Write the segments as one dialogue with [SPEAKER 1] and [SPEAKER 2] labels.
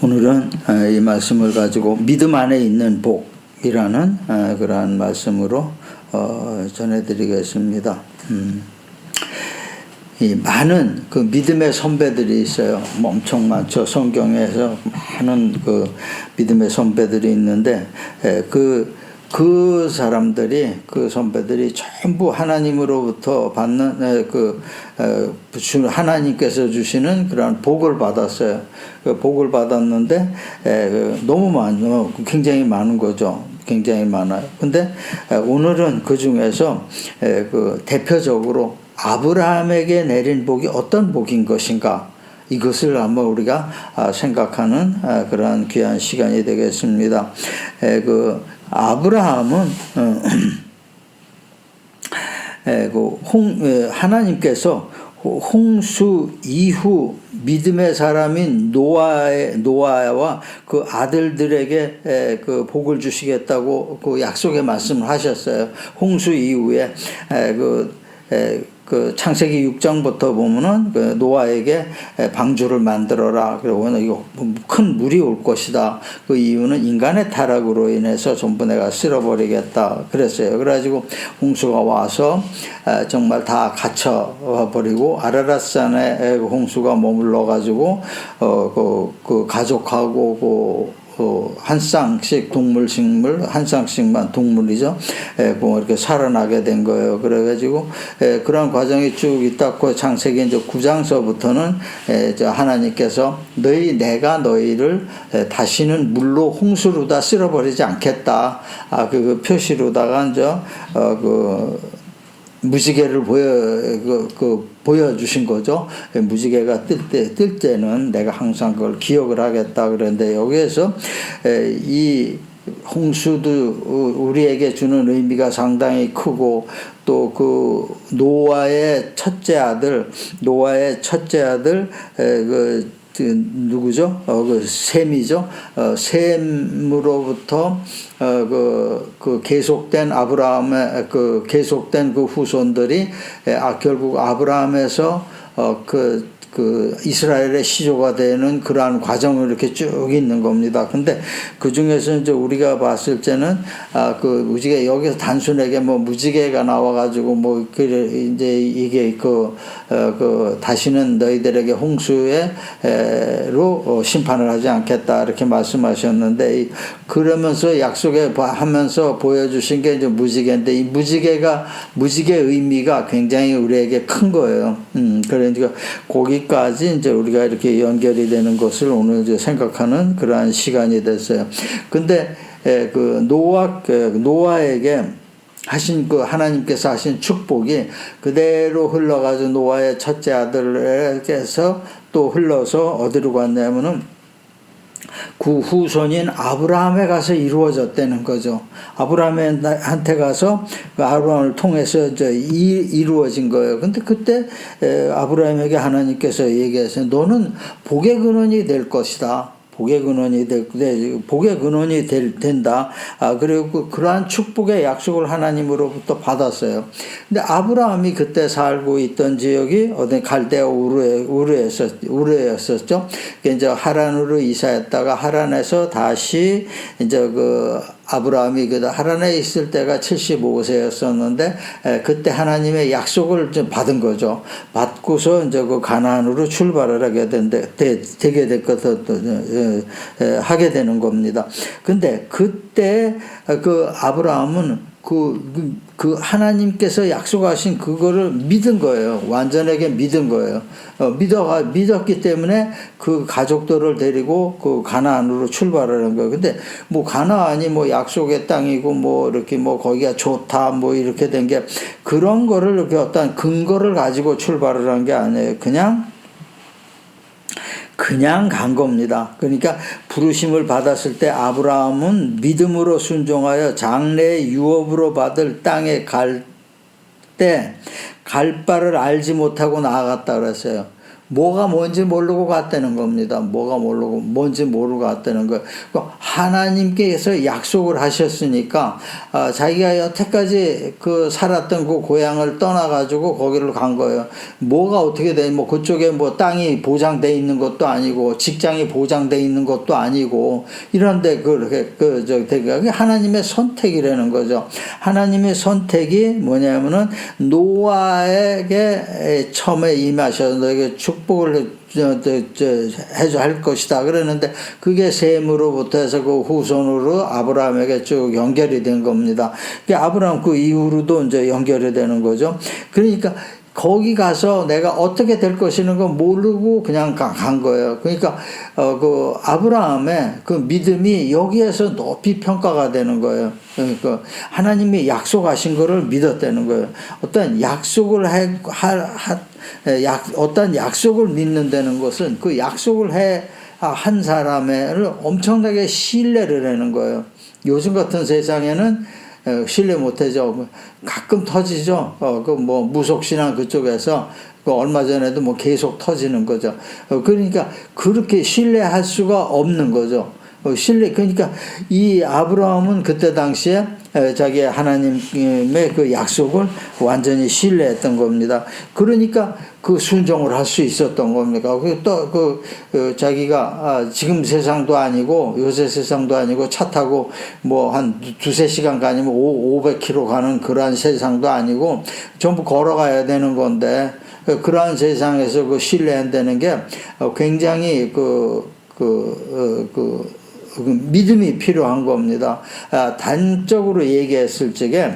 [SPEAKER 1] 오늘은 이 말씀을 가지고 믿음 안에 있는 복이라는 그러한 말씀으로 전해드리겠습니다. 이 많은 그 믿음의 선배들이 있어요. 엄청 많죠. 성경에서 많은 그 믿음의 선배들이 있는데 그 사람들이, 그 선배들이 전부 하나님으로부터 받는 하나님께서 주시는 그런 복을 받았어요. 그 복을 받았는데 너무 많아요. 굉장히 많은 거죠. 굉장히 많아요. 근데 오늘은 그 중에서 그 대표적으로 아브라함에게 내린 복이 어떤 복인 것인가, 이것을 한번 우리가 생각하는 그러한 귀한 시간이 되겠습니다. 아브라함은 하나님께서 홍수 이후 믿음의 사람인 노아와 그 아들들에게 그 복을 주시겠다고 그 약속의 말씀을 하셨어요. 홍수 이후에 그 창세기 6장부터 보면은 그 노아에게 방주를 만들어라. 그리고 이거 큰 물이 올 것이다. 그 이유는 인간의 타락으로 인해서 전부 내가 쓸어버리겠다. 그랬어요. 그래가지고 홍수가 와서 정말 다 갇혀버리고 아라랏산에 홍수가 머물러가지고 그 가족하고 한 쌍씩 동물, 한 쌍씩만 동물이죠. 이렇게 살아나게 된 거예요. 그래가지고, 그런 과정이 쭉 있다. 그 창세기 이제 9장서부터는, 하나님께서 내가 너희를 다시는 물로 홍수로 다 쓸어버리지 않겠다. 그 표시로다가 무지개를 보여주신 거죠. 무지개가 뜰 때는 내가 항상 그걸 기억을 하겠다. 그런데 여기에서 이 홍수도 우리에게 주는 의미가 상당히 크고, 또 그 노아의 첫째 아들 누구죠? 셈이죠. 셈으로부터 계속된 아브라함의 계속된 그 후손들이 결국 아브라함에서 이스라엘의 시조가 되는 그러한 과정을 이렇게 쭉 있는 겁니다. 근데 그 중에서 이제 우리가 봤을 때는, 무지개, 여기서 단순하게 무지개가 나와가지고 이제 이게 다시는 너희들에게 홍수로 심판을 하지 않겠다. 이렇게 말씀하셨는데, 그러면서 약속에 하면서 보여주신 게 이제 무지개인데, 이 무지개의 의미가 굉장히 우리에게 큰 거예요. 그러니까 거기까지 이제 우리가 이렇게 연결이 되는 것을 오늘 이제 생각하는 그러한 시간이 됐어요. 근데 노아에게 하신 하나님께서 하신 축복이 그대로 흘러가서 노아의 첫째 아들에게서 또 흘러서 어디로 갔냐면은 그 후손인 아브라함에 가서 이루어졌다는 거죠. 아브라함한테 가서 아브라함을 통해서 이루어진 거예요. 근데 그때 아브라함에게 하나님께서 얘기하세요. 너는 복의 근원이 될 것이다. 복의 근원이 된다. 그리고 그러한 축복의 약속을 하나님으로부터 받았어요. 근데 아브라함이 그때 살고 있던 지역이 어디 갈대아 우르였었죠. 이제 하란으로 이사했다가 하란에서 다시 이제 아브라함이 하란에 있을 때가 75세였었는데 그때 하나님의 약속을 좀 받은 거죠. 받고서 이제 가나안으로 출발을 되게 하게 되는 겁니다. 근데 그때 아브라함은 그 하나님께서 약속하신 그거를 믿은 거예요. 완전하게 믿은 거예요. 믿었기 때문에 그 가족들을 데리고 가나안으로 출발을 한 거예요. 근데 가나안이 약속의 땅이고 이렇게 거기가 좋다 이렇게 된 게 그런 거를 이렇게 어떤 근거를 가지고 출발을 한 게 아니에요. 그냥 간 겁니다. 그러니까 부르심을 받았을 때 아브라함은 믿음으로 순종하여 장래의 유업으로 받을 땅에 갈 때 갈 바를 알지 못하고 나아갔다 그랬어요. 뭐가 뭔지 모르고 갔다는 겁니다. 뭐가 모르고 뭔지 모르고 갔다는 거예요. 하나님께서 약속을 하셨으니까 자기가 여태까지 그 살았던 그 고향을 떠나가지고 거기를 간 거예요. 뭐가 어떻게 돼? 뭐 그쪽에 뭐 땅이 보장돼 있는 것도 아니고 직장이 보장돼 있는 것도 아니고 이런데 그렇게 그게 하나님의 선택이라는 거죠. 하나님의 선택이 뭐냐면은 노아에게 처음에 임하셔서 너에게 축복을 할 것이다 그러는데 그게 셈으로부터 해서 그 후손으로 아브라함에게 쭉 연결이 된 겁니다. 아브라함 그 이후로도 이제 연결이 되는 거죠. 그러니까 거기 가서 내가 어떻게 될 것이는 거 모르고 그냥 간 거예요. 그러니까 그 아브라함의 그 믿음이 여기에서 높이 평가가 되는 거예요. 그러니까 하나님이 약속하신 거를 믿었다는 거예요. 어떤 약속을 어떤 약속을 믿는다는 것은 그 약속을 한 사람을 엄청나게 신뢰를 하는 거예요. 요즘 같은 세상에는 신뢰 못하죠. 가끔 터지죠. 그 뭐 무속신앙 그쪽에서 그 얼마 전에도 뭐 계속 터지는 거죠. 그러니까 그렇게 신뢰할 수가 없는 거죠. 그러니까 이 아브라함은 그때 당시에 자기 하나님의 그 약속을 완전히 신뢰했던 겁니다. 그러니까 그 순종을 할 수 있었던 겁니다. 또 자기가 지금 세상도 아니고 요새 세상도 아니고 차 타고 뭐 한 두세 시간 가면 500km 가는 그러한 세상도 아니고 전부 걸어가야 되는 건데 그러한 세상에서 그 신뢰한다는 게 굉장히 믿음이 필요한 겁니다. 단적으로 얘기했을 적에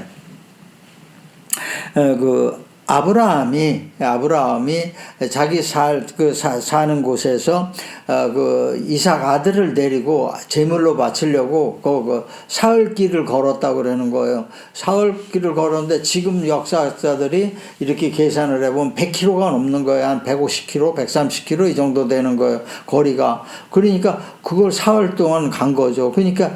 [SPEAKER 1] 아브라함이 자기 사는 곳에서 그 이삭 아들을 데리고 제물로 바치려고 그 사흘길을 걸었다고 그러는 거예요. 사흘길을 걸었는데 지금 역사학자들이 이렇게 계산을 해보면 100km가 넘는 거예요. 한 150km, 130km 이 정도 되는 거예요. 거리가. 그러니까 그걸 사흘 동안 간 거죠. 그러니까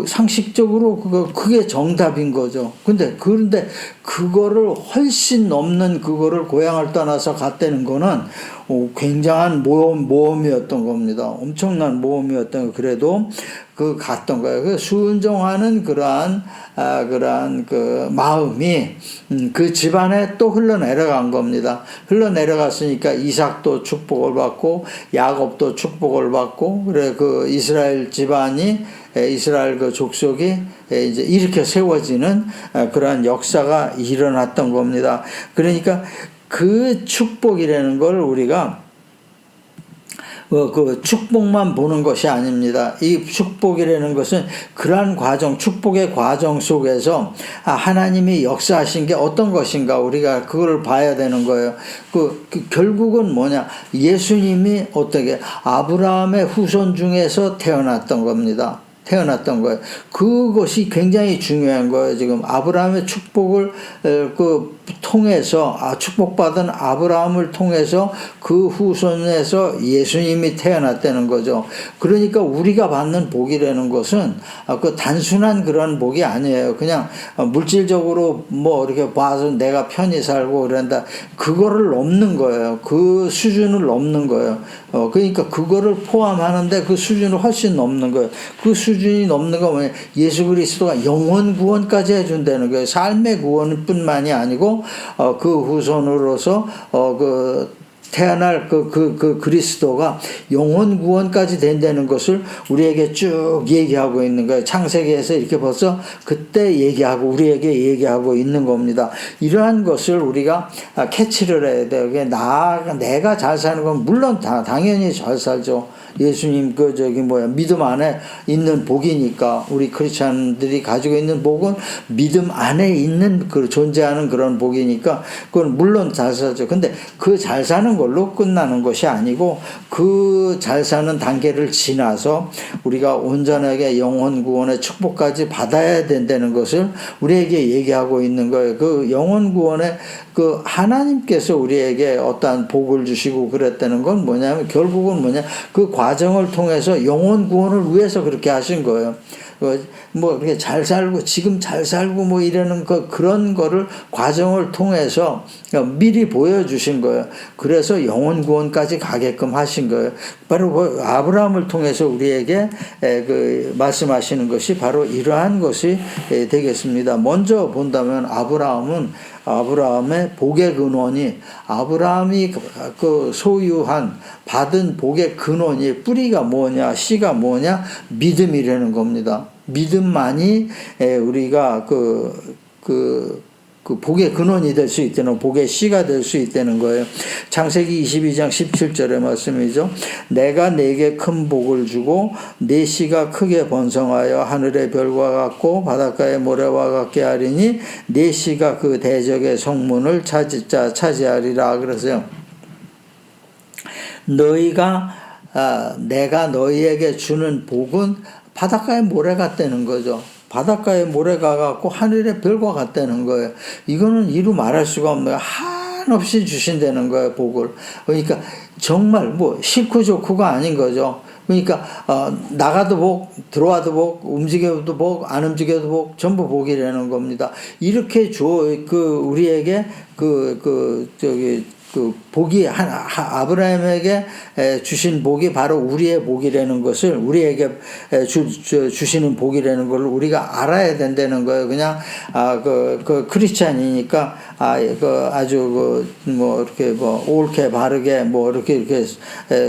[SPEAKER 1] 상식적으로 그게 정답인 거죠. 그런데 그거를 훨씬 넘는 그거를 고향을 떠나서 갔다는 거는 굉장한 모험이었던 겁니다. 엄청난 모험이었던 거. 그래도 갔던 거예요. 그 순종하는 그러한 그 마음이 그 집안에 또 흘러내려간 겁니다. 흘러내려갔으니까 이삭도 축복을 받고 야곱도 축복을 받고 그래 그 이스라엘 집안이 이스라엘 그 족속이 이제 이렇게 세워지는 그러한 역사가 일어났던 겁니다. 그러니까 그 축복이라는 걸 우리가 그 축복만 보는 것이 아닙니다. 이 축복이라는 것은 그러한 과정, 축복의 과정 속에서 하나님이 역사하신 게 어떤 것인가 우리가 그걸 봐야 되는 거예요. 결국은 뭐냐? 예수님이 어떻게 아브라함의 후손 중에서 태어났던 겁니다. 태어났던 거예요. 그것이 굉장히 중요한 거예요. 지금 아브라함의 축복을 통해서 축복받은 아브라함을 통해서 그 후손에서 예수님이 태어났다는 거죠. 그러니까 우리가 받는 복이라는 것은 그 단순한 그런 복이 아니에요. 그냥 물질적으로 뭐 이렇게 봐서 내가 편히 살고 그런다. 그거를 넘는 거예요. 그 수준을 넘는 거예요. 그러니까 그거를 포함하는데 그 수준을 훨씬 넘는 거예요. 그 수준이 넘는 거 뭐냐? 예수 그리스도가 영원 구원까지 해준다는 거예요. 삶의 구원뿐만이 아니고 그 후손으로서 태어날 그 그리스도가 영원 구원까지 된다는 것을 우리에게 쭉 얘기하고 있는 거예요. 창세기에서 이렇게 벌써 그때 얘기하고 우리에게 얘기하고 있는 겁니다. 이러한 것을 우리가 캐치를 해야 돼요. 내가 잘 사는 건 물론 당연히 잘 살죠. 예수님 믿음 안에 있는 복이니까 우리 크리스찬들이 가지고 있는 복은 믿음 안에 있는 존재하는 그런 복이니까 그건 물론 잘 살죠. 근데 그 잘 사는 걸로 끝나는 것이 아니고 그 잘 사는 단계를 지나서 우리가 온전하게 영혼 구원의 축복까지 받아야 된다는 것을 우리에게 얘기하고 있는 거예요. 그 영혼 구원의 하나님께서 우리에게 어떠한 복을 주시고 그랬다는 건 뭐냐면 결국은 그 과정을 통해서 영혼 구원을 위해서 그렇게 하신 거예요. 뭐 이렇게 잘 살고 지금 잘 살고 뭐 이러는 그런 거를 과정을 통해서 미리 보여주신 거예요. 그래서 영혼 구원까지 가게끔 하신 거예요. 바로 아브라함을 통해서 우리에게 말씀하시는 것이 바로 이러한 것이 되겠습니다. 먼저 본다면 아브라함의 복의 근원이, 아브라함이 소유한 받은 복의 근원이, 뿌리가 뭐냐, 씨가 뭐냐, 믿음이라는 겁니다. 믿음만이 우리가 복의 근원이 될 수 있다는, 복의 씨가 될 수 있다는 거예요. 창세기 22장 17절의 말씀이죠. 내가 네게 큰 복을 주고 네 씨가 크게 번성하여 하늘의 별과 같고 바닷가의 모래와 같게 하리니 네 씨가 그 대적의 성문을 차지하리라. 그러세요. 내가 너희에게 주는 복은 바닷가의 모래 같다는 거죠. 바닷가에 모래가 같고 하늘의 별과 같다는 거예요. 이거는 이루 말할 수가 없는 거예요. 한없이 주신다는 거예요, 복을. 그러니까 정말 뭐 싫고 좋고가 아닌 거죠. 그러니까 나가도 복, 들어와도 복, 움직여도 복, 안 움직여도 복, 전부 복이라는 겁니다. 이렇게 우리에게 복이 아브라함에게 주신 복이 바로 우리의 복이라는 것을, 우리에게 주시는 복이라는 걸 우리가 알아야 된다는 거예요. 그냥 크리스찬이니까 아주 뭐 이렇게 뭐 옳게 바르게 뭐 이렇게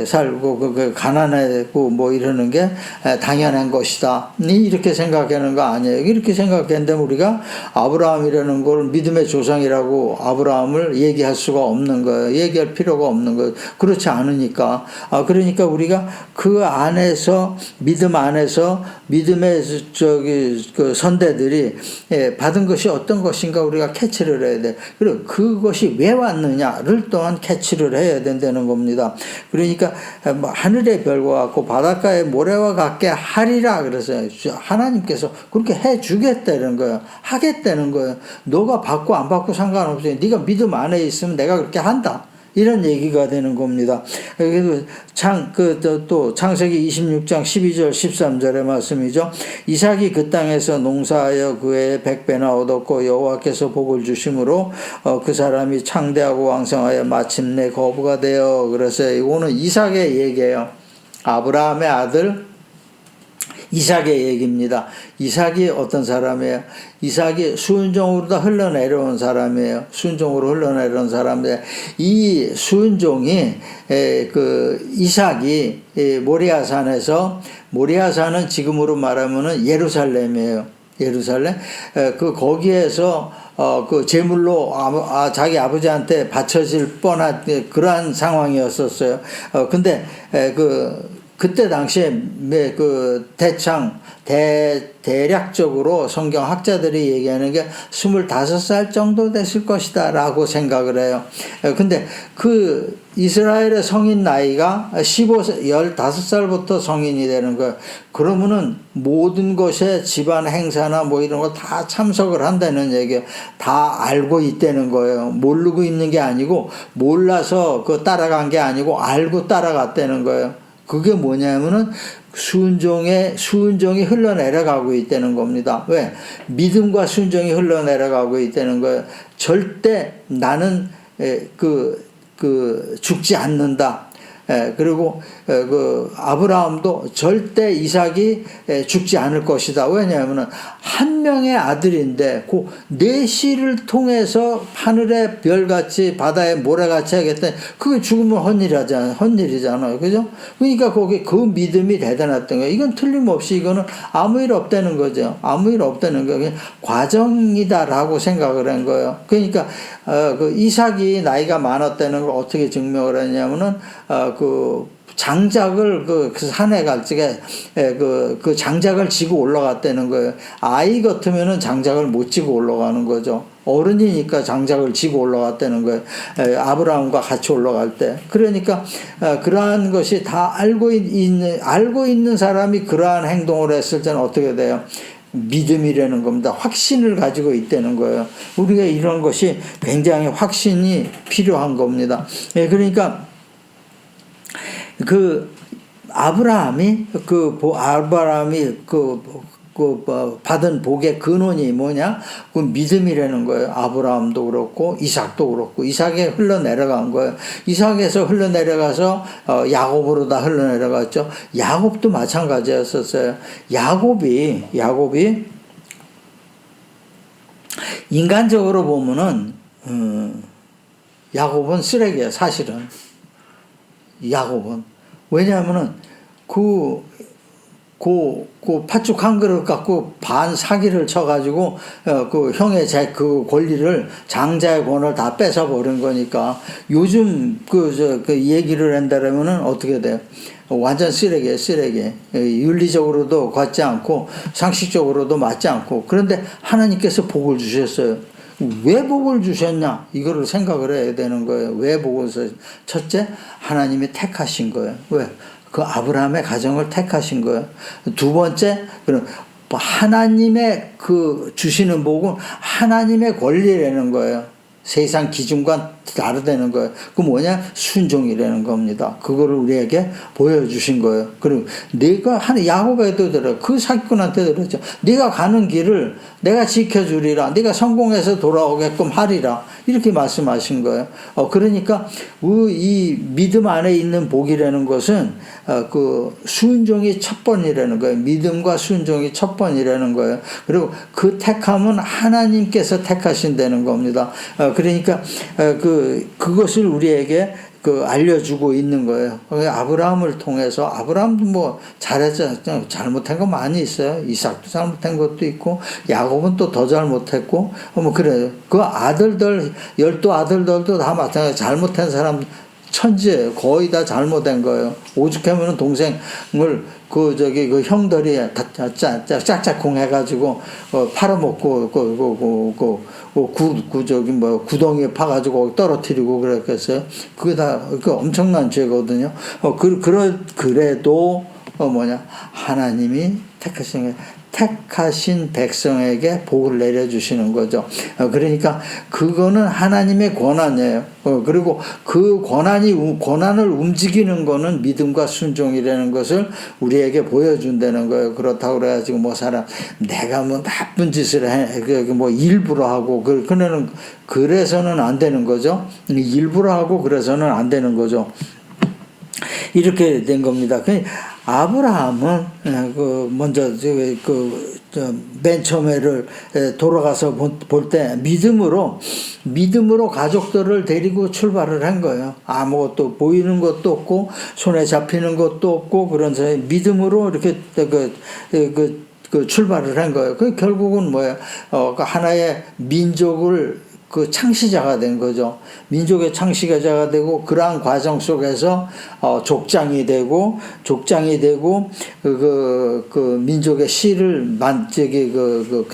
[SPEAKER 1] 살고 가난하고 뭐 이러는 게 당연한 것이다, 이렇게 생각하는 거 아니에요. 이렇게 생각했는데 우리가 아브라함이라는 걸 믿음의 조상이라고 아브라함을 얘기할 수가 없는 거예요. 얘기할 필요가 없는 거예요. 그렇지 않으니까. 그러니까 우리가 그 안에서, 믿음 안에서, 믿음의 선대들이 받은 것이 어떤 것인가 우리가 캐치를 해야 돼. 그리고 그것이 왜 왔느냐를 또한 캐치를 해야 된다는 겁니다. 그러니까 하늘의 별과 같고 바닷가의 모래와 같게 하리라 그랬어요. 하나님께서 그렇게 해 주겠다는 거예요. 하겠다는 거예요. 너가 받고 안 받고 상관없어요. 네가 믿음 안에 있으면 내가 그렇게 한다, 이런 얘기가 되는 겁니다. 그래서 또 창세기 26장 12절 13절의 말씀이죠. 이삭이 그 땅에서 농사하여 그 해에 100배나 얻었고 여호와께서 복을 주심으로 그 사람이 창대하고 왕성하여 마침내 거부가 되어. 그래서 이거는 이삭의 얘기예요. 아브라함의 아들 이삭의 얘기입니다. 이삭이 어떤 사람이에요? 이삭이 순종으로 다 흘러내려온 사람이에요. 순종으로 흘러내려온 사람인데, 이 순종이 이삭이 모리아산에서, 모리아산은 지금으로 말하면은 예루살렘이에요. 예루살렘. 거기에서 제물로 자기 아버지한테 바쳐질 뻔한 그러한 상황이었었어요. 근데 그때 당시에 대략적으로 성경 학자들이 얘기하는 게 25살 정도 됐을 것이다 라고 생각을 해요. 근데 이스라엘의 성인 나이가 15살부터 성인이 되는 거예요. 그러면은 모든 것에 집안 행사나 뭐 이런 거 다 참석을 한다는 얘기예요. 다 알고 있다는 거예요. 모르고 있는 게 아니고, 몰라서 따라간 게 아니고 알고 따라갔다는 거예요. 그게 뭐냐면은 순종이 흘러내려가고 있다는 겁니다. 왜? 믿음과 순종이 흘러내려가고 있다는 거예요. 절대 나는 죽지 않는다. 그리고 아브라함도 절대 이삭이 죽지 않을 것이다. 왜냐하면 한 명의 아들인데 그 네 씨를 통해서 하늘의 별같이 바다의 모래같이 하겠다. 그게 죽으면 헛일이잖아요. 그죠? 그러니까 그 믿음이 대단했던 거예요. 이건 틀림없이 이거는 아무 일 없다는 거죠. 아무 일 없다는 거예요. 그냥 과정이다라고 생각을 한 거예요. 그러니까 이삭이 나이가 많았다는 걸 어떻게 증명을 했냐면은 장작을 산에 갈 적에 장작을 지고 올라갔다는 거예요. 아이 같으면은 장작을 못 지고 올라가는 거죠. 어른이니까 장작을 지고 올라갔다는 거예요. 아브라함과 같이 올라갈 때. 그러니까 그러한 것이 다 알고 있는 사람이 그러한 행동을 했을 때는 어떻게 돼요? 믿음이라는 겁니다. 확신을 가지고 있다는 거예요. 우리가 이런 것이 굉장히 확신이 필요한 겁니다. 그러니까 아브라함이 받은 복의 근원이 뭐냐? 그 믿음이라는 거예요. 아브라함도 그렇고 이삭도 그렇고 이삭에 흘러내려간 거예요. 이삭에서 흘러내려가서 야곱으로 다 흘러내려갔죠. 야곱도 마찬가지였었어요. 야곱이 인간적으로 보면은 야곱은 쓰레기야 사실은. 야곱은 왜냐하면은 그 팥죽 한 그릇 갖고 반 사기를 쳐가지고 그 형의 그 권리를 장자의 권을 다 뺏어 버린 거니까 요즘 그 얘기를 한다면은 어떻게 돼요? 완전 쓰레기예요, 쓰레기. 윤리적으로도 맞지 않고 상식적으로도 맞지 않고. 그런데 하나님께서 복을 주셨어요. 왜 복을 주셨냐? 이거를 생각을 해야 되는 거예요. 왜 복을 주셨어요? 첫째, 하나님이 택하신 거예요. 왜? 그 아브라함의 가정을 택하신 거예요. 두 번째, 그럼 하나님의 그 주시는 복은 하나님의 권리라는 거예요. 세상 기준과 다르다는 거예요. 그 뭐냐? 순종이라는 겁니다. 그거를 우리에게 보여주신 거예요. 그리고 내가 야곱에도 들어 그 사기꾼한테 들었죠. 네가 가는 길을 내가 지켜주리라. 네가 성공해서 돌아오게끔 하리라. 이렇게 말씀하신 거예요. 그러니까 이 믿음 안에 있는 복이라는 것은 그 순종이 첫 번이라는 거예요. 믿음과 순종이 첫 번이라는 거예요. 그리고 그 택함은 하나님께서 택하신다는 겁니다. 그러니까 그것을 우리에게 알려주고 있는 거예요. 아브라함을 통해서, 아브라함도 뭐 잘했죠. 잘못한 거 많이 있어요. 이삭도 잘못한 것도 있고, 야곱은 또 더 잘못했고, 뭐 그래요. 그 아들들, 12아들들도 다 마찬가지. 잘못한 사람 천지예요. 거의 다 잘못된 거예요. 오죽하면은 동생을 그 형들이 짝짝꿍 해가지고 팔아먹고 구덩이에 파가지고 떨어뜨리고 그랬겠어요. 그게 다 엄청난 죄거든요. 그래도 하나님이 택하신 백성에게 복을 내려주시는 거죠. 그러니까 그거는 하나님의 권한이에요. 그리고 그 권한을 움직이는 거는 믿음과 순종이라는 것을 우리에게 보여준다는 거예요. 그렇다고 그래가지고 내가 나쁜 짓을 해, 일부러 하고, 그래서는 안 되는 거죠. 일부러 하고 그래서는 안 되는 거죠. 이렇게 된 겁니다. 아브라함은 먼저 맨 처음에를 돌아가서 볼 때 믿음으로 가족들을 데리고 출발을 한 거예요. 아무것도 보이는 것도 없고 손에 잡히는 것도 없고 그런 사이 믿음으로 이렇게 출발을 한 거예요. 결국은 뭐예요? 하나의 민족을 창시자가 된 거죠. 민족의 창시자가 되고 그러한 과정 속에서 족장이 되고 그 민족의 씨를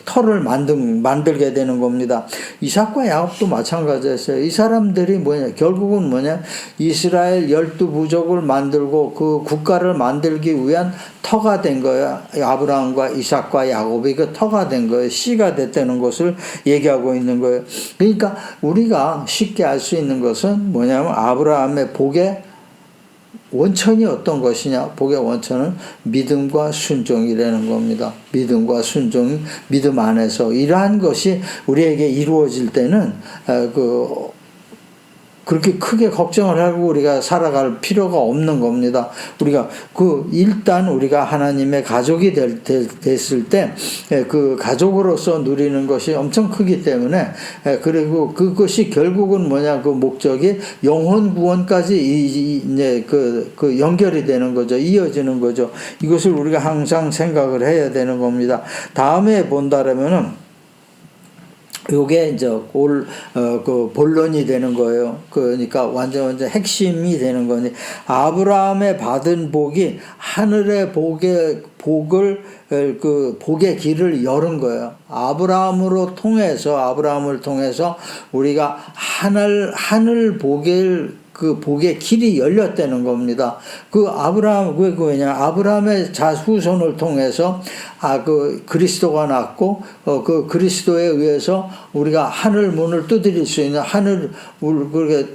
[SPEAKER 1] 터를 만들게 되는 겁니다. 이삭과 야곱도 마찬가지였어요. 이 사람들이 결국은 이스라엘 12부족을 만들고 그 국가를 만들기 위한 터가 된 거예요. 아브라함과 이삭과 야곱이 그 터가 된 거예요. 씨가 됐다는 것을 얘기하고 있는 거예요. 그러니까 우리가 쉽게 알 수 있는 것은 뭐냐면 아브라함의 복의 원천이 어떤 것이냐? 복의 원천은 믿음과 순종이라는 겁니다. 믿음과 순종, 믿음 안에서 이러한 것이 우리에게 이루어질 때는 그렇게 크게 걱정을 하고 우리가 살아갈 필요가 없는 겁니다. 우리가 일단 우리가 하나님의 가족이 됐을 때 그 가족으로서 누리는 것이 엄청 크기 때문에 그리고 그것이 결국은 그 목적이 영혼 구원까지 이제 연결이 되는 거죠. 이어지는 거죠. 이것을 우리가 항상 생각을 해야 되는 겁니다. 다음에 본다라면은 요게 이제 본론이 되는 거예요. 그러니까 완전 핵심이 되는 거니 아브라함의 받은 복이 하늘의 복의 길을 열은 거예요. 아브라함을 통해서 우리가 하늘 복의 그 복의 길이 열렸다는 겁니다. 그 아브라함, 왜냐, 아브라함의 후손을 통해서 그 그리스도가 났고, 그 그리스도에 의해서 우리가 하늘 문을 두드릴 수 있는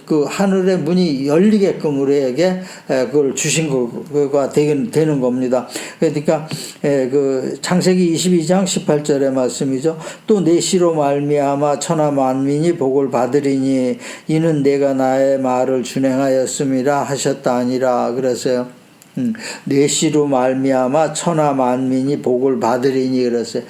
[SPEAKER 1] 그 하늘의 문이 열리게끔 우리에게 그걸 주신 거가 되는 겁니다. 그러니까 그 창세기 22장 18절의 말씀이죠. 또 내 씨로 말미암아 천하 만민이 복을 받으리니 이는 내가 나의 말을 준행하였음이라 하셨다 아니라 그랬어요. 내 씨로 말미암아 천하 만민이 복을 받으리니 그랬어요.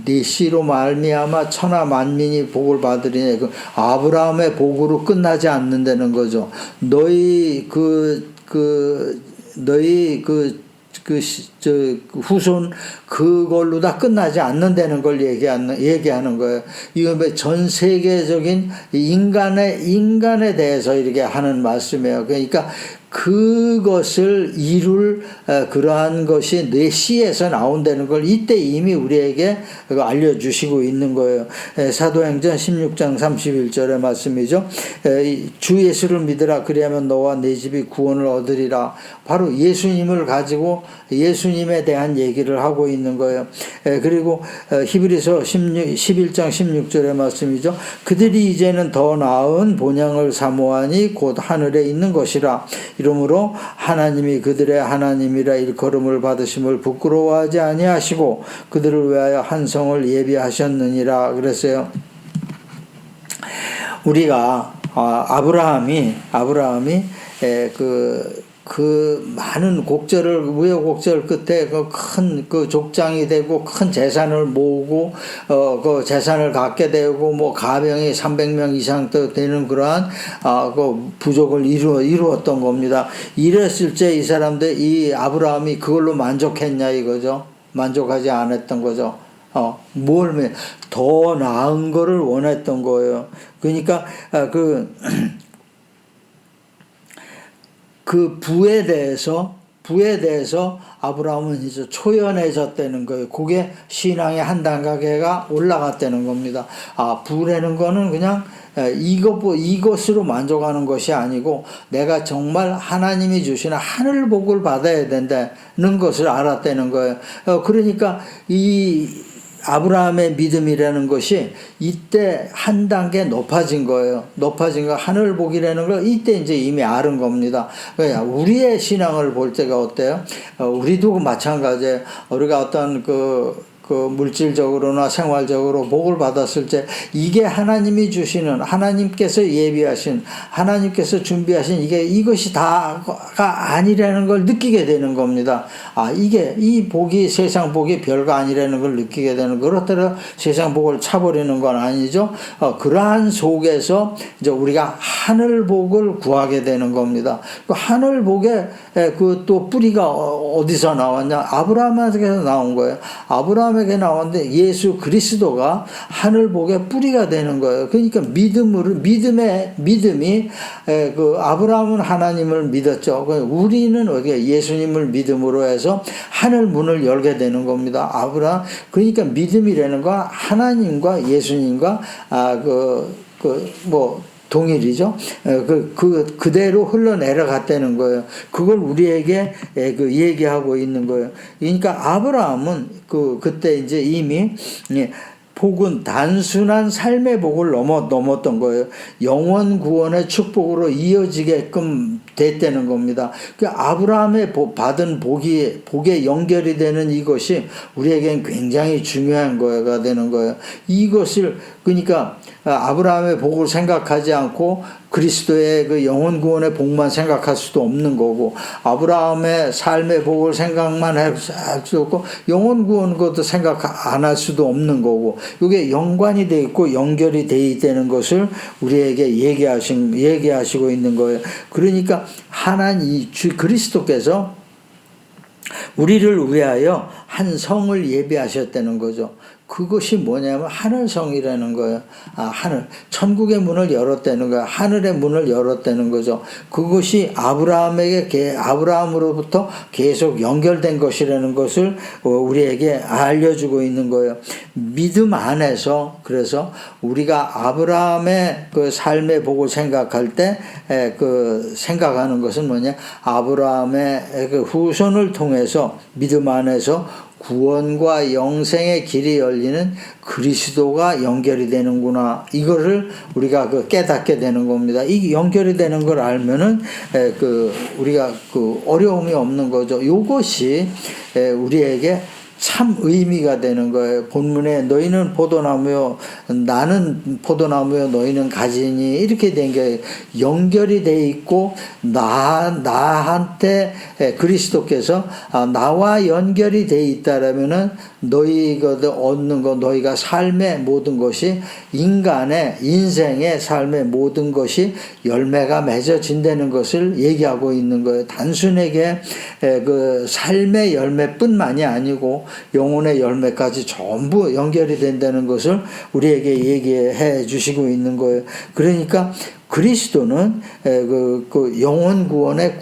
[SPEAKER 1] 내 씨로 말미암아 천하 만민이 복을 받으리니 그 아브라함의 복으로 끝나지 않는다는 거죠. 너희 후손 그걸로 다 끝나지 않는다는 걸 얘기하는 거예요. 이건 전 세계적인 인간에 대해서 이렇게 하는 말씀이에요. 그러니까 그것을 이룰 그러한 것이 내 씨에서 나온다는 걸 이때 이미 우리에게 알려주시고 있는 거예요. 사도행전 16장 31절의 말씀이죠. 주 예수를 믿으라 그리하면 너와 내 집이 구원을 얻으리라. 바로 예수님을 가지고 예수님에 대한 얘기를 하고 있는 거예요. 그리고 히브리서 11장 16절의 말씀이죠. 그들이 이제는 더 나은 본향을 사모하니 곧 하늘에 있는 것이라. 이러므로 하나님이 그들의 하나님이라 일컬음을 받으심을 부끄러워하지 아니하시고 그들을 위하여 한 성을 예비하셨느니라 그랬어요. 우리가 아브라함이 그 많은 곡절을 우여곡절 끝에 그 족장이 되고 큰 재산을 모으고 그 재산을 갖게 되고 뭐 가병이 300명 이상 되는 그러한 그 부족을 이루었던 겁니다. 이랬을 때 이 사람들 이 아브라함이 그걸로 만족했냐 이거죠. 만족하지 않았던 거죠. 더 나은 거를 원했던 거예요. 그러니까 그 부에 대해서 아브라함은 이제 초연해졌다는 거예요. 그게 신앙의 한 단계가 올라갔다는 겁니다. 부라는 거는 그냥 이것으로 만족하는 것이 아니고 내가 정말 하나님이 주시는 하늘 복을 받아야 된다는 것을 알았다는 거예요. 그러니까 이 아브라함의 믿음이라는 것이 이때 한 단계 높아진 거예요. 하늘 복이라는 걸 이때 이제 이미 아는 겁니다. 우리의 신앙을 볼 때가 어때요? 우리도 마찬가지예요. 우리가 어떤 그 물질적으로나 생활적으로 복을 받았을 때 이게 하나님이 주시는 하나님께서 예비하신 하나님께서 준비하신 이것이 다가 아니라는 걸 느끼게 되는 겁니다. 이 복이 세상 복이 별거 아니라는 걸 느끼게 되는 그렇다고 세상 복을 차버리는 건 아니죠. 그러한 속에서 이제 우리가 하늘 복을 구하게 되는 겁니다. 그 하늘 복에 그 또 뿌리가 어디서 나왔냐? 아브라함에게서 나온 거예요. 아브라함에게 나왔는데 예수 그리스도가 하늘 복의 뿌리가 되는 거예요. 그러니까 믿음이 그 아브라함은 하나님을 믿었죠. 우리는 예수님을 믿음으로 해서 하늘 문을 열게 되는 겁니다. 그러니까 믿음이라는 건 하나님과 예수님과 동일이죠. 그대로 흘러내려갔다는 거예요. 그걸 우리에게 얘기하고 있는 거예요. 그러니까 아브라함은 그때 이제 이미 복은 단순한 삶의 복을 넘었던 거예요. 영원 구원의 축복으로 이어지게끔 됐다는 겁니다. 아브라함의 받은 복에 연결이 되는 이것이 우리에겐 굉장히 중요한 거가 되는 거예요. 이것을 그러니까 아브라함의 복을 생각하지 않고 그리스도의 그 영원 구원의 복만 생각할 수도 없는 거고 아브라함의 삶의 복을 생각만 할 수 없고 영원 구원 것도 생각 안 할 수도 없는 거고 이게 연관이 돼 있고 연결이 돼 있다는 것을 우리에게 얘기하시고 있는 거예요. 그러니까 하나님 주 그리스도께서 우리를 위하여 한 성을 예비하셨다는 거죠. 그것이 뭐냐면 하늘성이라는 거예요. 하늘. 천국의 문을 열었다는 거예요. 하늘의 문을 열었다는 거죠. 그것이 아브라함으로부터 계속 연결된 것이라는 것을 우리에게 알려주고 있는 거예요. 믿음 안에서, 그래서 우리가 아브라함의 그 삶의 복을 생각할 때 생각하는 것은 뭐냐? 아브라함의 그 후손을 통해서 믿음 안에서 구원과 영생의 길이 열리는 그리스도가 연결이 되는구나. 이거를 우리가 깨닫게 되는 겁니다. 이 연결이 되는 걸 알면은 우리가 어려움이 없는 거죠. 이것이 우리에게 참 의미가 되는 거예요. 본문에 너희는 포도나무요, 나는 포도나무요, 너희는 가지니, 이렇게 된 게 연결이 돼 있고, 나한테 그리스도께서 나와 연결이 돼 있다라면은 너희가 얻는 것, 너희가 삶의 모든 것이, 인간의 인생의 삶의 모든 것이 열매가 맺어진다는 것을 얘기하고 있는 거예요. 단순하게 그 삶의 열매뿐만이 아니고 영혼의 열매까지 전부 연결이 된다는 것을 우리에게 얘기해 주시고 있는 거예요. 그러니까 그리스도는 영혼 구원의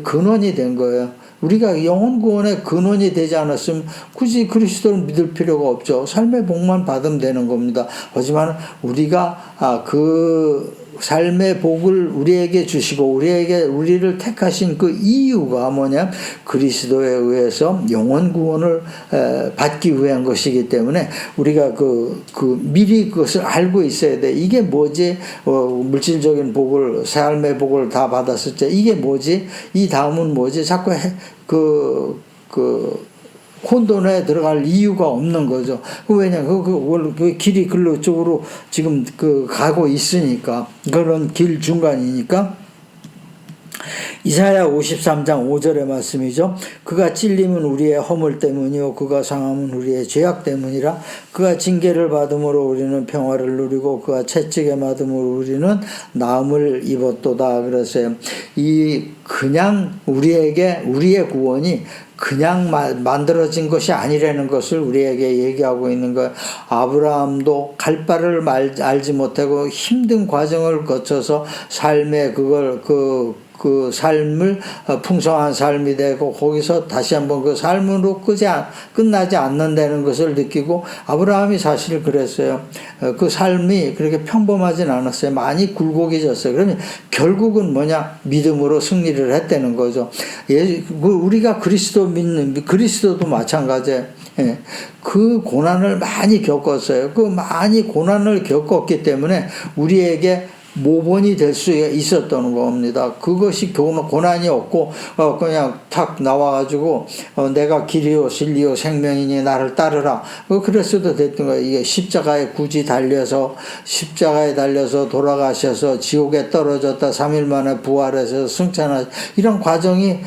[SPEAKER 1] 근원이 된 거예요. 우리가 영혼 구원의 근원이 되지 않았으면 굳이 그리스도를 믿을 필요가 없죠. 삶의 복만 받으면 되는 겁니다. 하지만 우리가 그 삶의 복을 우리에게 주시고 우리를 택하신 그 이유가 뭐냐? 그리스도에 의해서 영혼 구원을 받기 위한 것이기 때문에 우리가 미리 그것을 알고 있어야 돼. 이게 뭐지? 물질적인 복을, 삶의 복을 다 받았을 때 이게 뭐지? 이 다음은 뭐지? 자꾸 혼돈에 들어갈 이유가 없는 거죠. 왜냐면 그 길이 글로 쪽으로 지금 가고 있으니까, 그런 길 중간이니까. 이사야 53장 5절의 말씀이죠. 그가 찔림은 우리의 허물 때문이요 그가 상함은 우리의 죄악 때문이라. 그가 징계를 받음으로 우리는 평화를 누리고 그가 채찍에 맞음으로 우리는 나음을 입었도다. 그랬어요. 그냥 우리의 구원이 그냥 만들어진 것이 아니라는 것을 우리에게 얘기하고 있는 거예요. 아브라함도 갈 바를 알지 못하고 힘든 과정을 거쳐서 삶의 그 삶을 풍성한 삶이 되고, 거기서 다시 한번 그 삶으로 끝나지 않는다는 것을 느끼고, 아브라함이 사실 그랬어요. 그 삶이 그렇게 평범하진 않았어요. 많이 굴곡해졌어요. 그러면 결국은 뭐냐? 믿음으로 승리를 했다는 거죠. 우리가 그리스도도 마찬가지예요. 그 고난을 많이 겪었어요. 많이 고난을 겪었기 때문에 우리에게 모본이 될 수 있었던 겁니다. 그것이 고난이 없고 그냥 탁 나와가지고 내가 길이요 진리요 생명이니 나를 따르라, 그랬어도 됐던 거예요. 이게 십자가에 달려서 돌아가셔서 지옥에 떨어졌다 3일 만에 부활해서 승천하시, 이런 과정이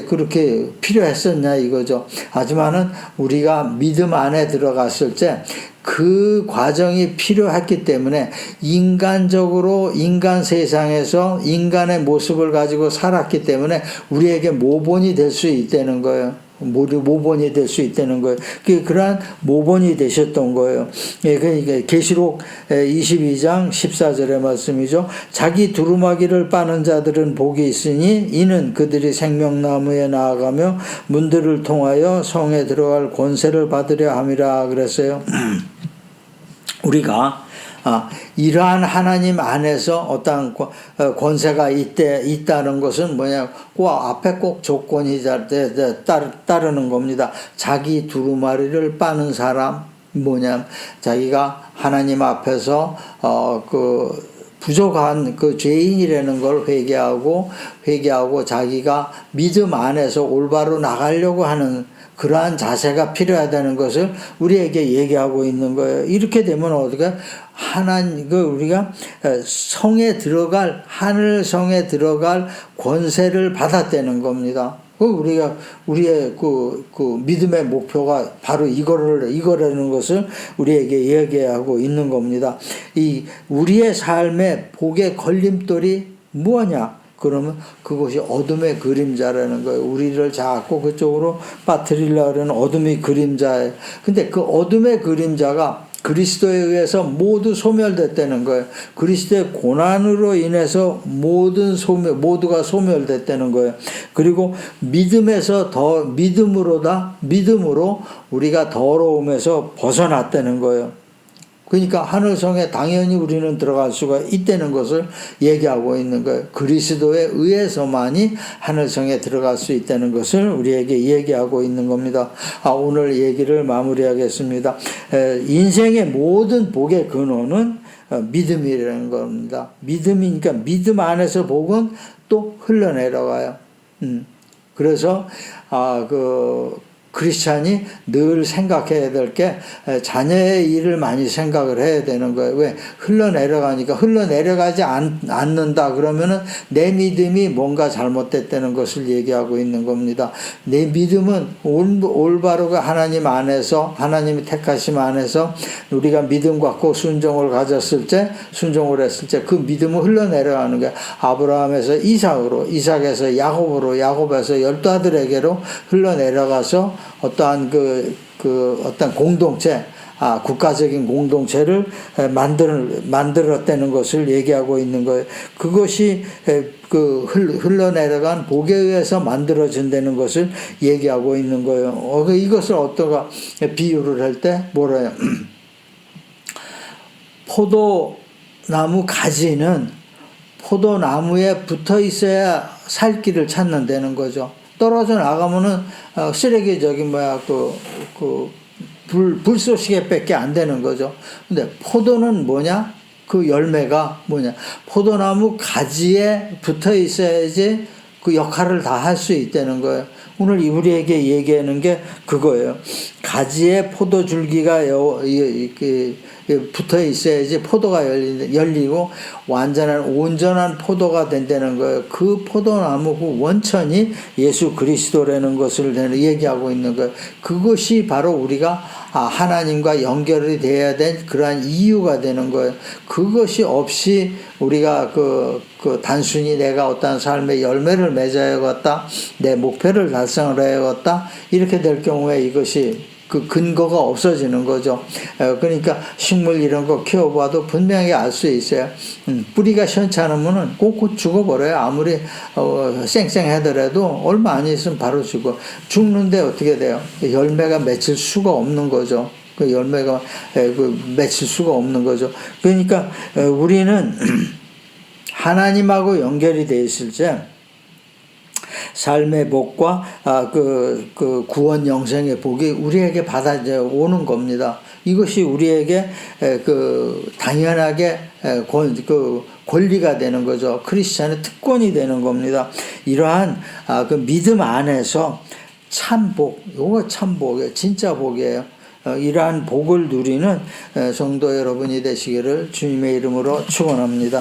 [SPEAKER 1] 그렇게 필요했었냐 이거죠. 하지만은 우리가 믿음 안에 들어갔을 때 그 과정이 필요했기 때문에 인간적으로 인간 세상에서 인간의 모습을 가지고 살았기 때문에 우리에게 모본이 될 수 있다는 거예요. 모본이 될 수 있다는 거예요. 그러한 모본이 되셨던 거예요. 그러니까 계시록 22장 14절의 말씀이죠. 자기 두루마기를 빠는 자들은 복이 있으니 이는 그들이 생명나무에 나아가며 문들을 통하여 성에 들어갈 권세를 받으려 함이라 그랬어요. 우리가 이러한 하나님 안에서 어떤 권세가 있다는 것은 뭐냐? 앞에 꼭 조건이 따르는 겁니다. 자기 두루마리를 빠는 사람, 뭐냐? 자기가 하나님 앞에서 부족한 죄인이라는 걸 회개하고 자기가 믿음 안에서 올바로 나가려고 하는 그러한 자세가 필요하다는 것을 우리에게 얘기하고 있는 거예요. 이렇게 되면 어떻게 우리가 하늘 성에 들어갈 권세를 받았다는 겁니다. 우리의 믿음의 목표가 바로 이거라는 것을 우리에게 얘기하고 있는 겁니다. 우리의 삶의 복의 걸림돌이 무엇냐? 그러면 그것이 어둠의 그림자라는 거예요. 우리를 자꾸 그쪽으로 빠뜨리려고 하는 어둠의 그림자예요. 근데 그 어둠의 그림자가 그리스도에 의해서 모두 소멸됐다는 거예요. 그리스도의 고난으로 인해서 모두가 소멸됐다는 거예요. 그리고 믿음으로 우리가 더러움에서 벗어났다는 거예요. 그러니까 하늘성에 당연히 우리는 들어갈 수가 있다는 것을 얘기하고 있는 거예요. 그리스도에 의해서만이 하늘성에 들어갈 수 있다는 것을 우리에게 얘기하고 있는 겁니다. 오늘 얘기를 마무리하겠습니다. 인생의 모든 복의 근원은 믿음이라는 겁니다. 믿음이니까 믿음 안에서 복은 또 흘러내려가요. 그래서 크리스찬이 늘 생각해야 될 게 자녀의 일을 많이 생각을 해야 되는 거예요. 왜? 흘러내려가지 않는다 그러면은 내 믿음이 뭔가 잘못됐다는 것을 얘기하고 있는 겁니다. 내 믿음은 올바르고 하나님 안에서, 하나님이 택하심 안에서 우리가 믿음 갖고 순종을 했을 때 그 믿음은 흘러내려가는 거예요. 아브라함에서 이삭으로, 이삭에서 야곱으로, 야곱에서 12아들에게로 흘러내려가서 어떠한 어떤 공동체, 국가적인 공동체를 만들었다는 것을 얘기하고 있는 거예요. 그것이 흘러내려간 복에 의해서 만들어진다는 것을 얘기하고 있는 거예요. 이것을 어떤가 비유를 할 때 뭐래요? 포도나무 가지는 포도나무에 붙어 있어야 살 길을 찾는다는 거죠. 떨어져 나가면은 쓰레기 불쏘시개 밖에 안 되는 거죠. 근데 포도는 뭐냐? 그 열매가 뭐냐? 포도나무 가지에 붙어 있어야지 그 역할을 다 할 수 있다는 거예요. 오늘 우리에게 얘기하는 게 그거예요. 가지에 포도줄기가 붙어 있어야지 포도가 열리고 온전한 포도가 된다는 거예요. 그 포도나무 그 원천이 예수 그리스도라는 것을 얘기하고 있는 거예요. 그것이 바로 우리가 하나님과 연결이 돼야 된 그러한 이유가 되는 거예요. 그것이 없이 우리가 단순히 내가 어떤 삶의 열매를 맺어야겠다, 내 목표를 달성을 해야겠다, 이렇게 될 경우에 이것이 그 근거가 없어지는 거죠. 그러니까 식물 이런 거 키워봐도 분명히 알 수 있어요. 뿌리가 시원치 않으면은 꼭 죽어버려요. 아무리 쌩쌩하더라도 얼마 안 있으면 바로 죽는데 어떻게 돼요? 열매가 맺힐 수가 없는 거죠. 그 열매가 맺힐 수가 없는 거죠. 그러니까 우리는 하나님하고 연결이 돼 있을 때 삶의 복과 구원 영생의 복이 우리에게 오는 겁니다. 이것이 우리에게 당연하게 권리가 되는 거죠. 크리스찬의 특권이 되는 겁니다. 이러한 믿음 안에서 참 복, 이거 참 복이에요. 진짜 복이에요. 이러한 복을 누리는 성도 여러분이 되시기를 주님의 이름으로 축원합니다.